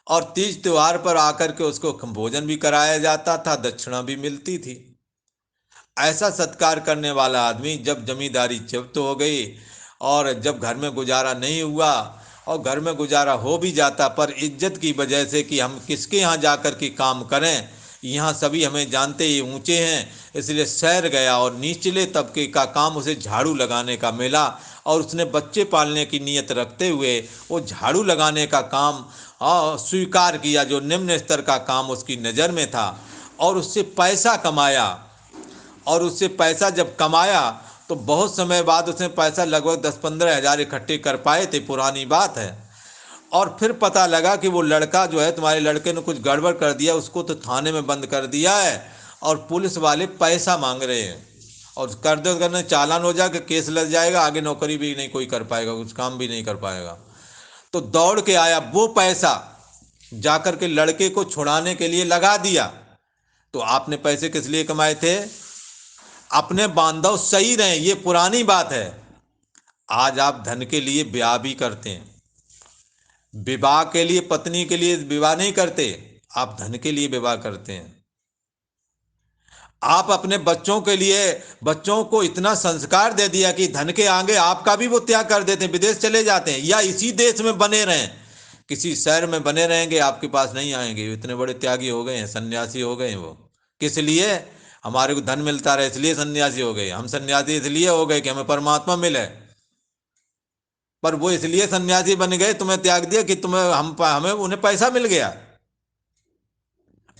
और तीज त्योहार पर आकर के उसको भोजन भी कराया जाता था, दक्षिणा भी मिलती थी। ऐसा सत्कार करने वाला आदमी जब जमींदारी जब्त हो गई और जब घर में गुजारा नहीं हुआ, और घर में गुजारा हो भी जाता पर इज्जत की वजह से कि हम किसके यहाँ जाकर के काम करें, यहाँ सभी हमें जानते ही ऊंचे हैं, इसलिए शहर गया और निचले तबके का काम उसे झाड़ू लगाने का मिला, और उसने बच्चे पालने की नीयत रखते हुए वो झाड़ू लगाने का काम स्वीकार किया, जो निम्न स्तर का काम उसकी नज़र में था, और उससे पैसा कमाया। और उससे पैसा जब कमाया तो बहुत समय बाद उसने पैसा लगभग 10-15 हज़ार इकट्ठे कर पाए थे, पुरानी बात है। और फिर पता लगा कि वो लड़का जो है, तुम्हारे लड़के ने कुछ गड़बड़ कर दिया, उसको तो थाने में बंद कर दिया है और पुलिस वाले पैसा मांग रहे हैं, और कर दो करने चालान हो जाएगा, केस लग जाएगा, आगे नौकरी भी नहीं कोई कर पाएगा, कुछ काम भी नहीं कर पाएगा। तो दौड़ के आया, वो पैसा जाकर के लड़के को छुड़ाने के लिए लगा दिया। तो आपने पैसे किस लिए कमाए थे? अपने बांधव सही रहे, ये पुरानी बात है। आज आप धन के लिए ब्याह भी करते हैं, विवाह के लिए, पत्नी के लिए विवाह नहीं करते, आप धन के लिए विवाह करते हैं। आप अपने बच्चों के लिए, बच्चों को इतना संस्कार दे दिया कि धन के आगे आपका भी वो त्याग कर देते हैं, विदेश चले जाते हैं, या इसी देश में बने रहें, किसी शहर में बने रहेंगे, आपके पास नहीं आएंगे। इतने बड़े त्यागी हो गए हैं, सन्यासी हो गए हैं वो। किस लिए? हमारे को धन मिलता रहे इसलिए सन्यासी हो गए। हम सन्यासी इसलिए हो गए कि हमें परमात्मा मिले, पर वो इसलिए सन्यासी बन गए, तुम्हें त्याग दिया कि तुम्हें हमें उन्हें पैसा मिल गया।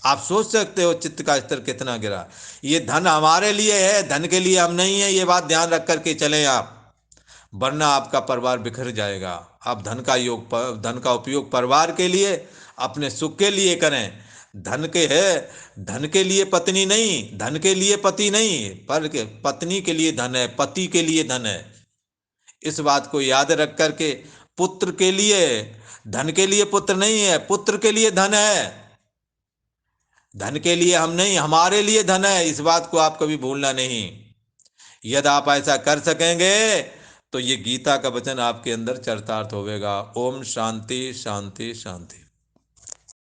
आप सोच सकते हो चित्त का स्तर कितना गिरा। ये धन हमारे लिए है, धन के लिए हम नहीं है, ये बात ध्यान रख करके चलें आप, वरना आपका परिवार बिखर जाएगा। आप धन का उपयोग परिवार के लिए, अपने सुख के लिए करें। धन के है, धन के लिए पत्नी नहीं, धन के लिए पति नहीं, पर पत्नी के लिए धन है, पति के लिए धन है। इस बात को याद रख करके, पुत्र के लिए, धन के लिए पुत्र नहीं है, पुत्र के लिए धन है, धन के लिए हम नहीं, हमारे लिए धन है। इस बात को आप कभी भूलना नहीं। यदि आप ऐसा कर सकेंगे तो ये गीता का वचन आपके अंदर चरितार्थ होवेगा। ओम शांति शांति शांति।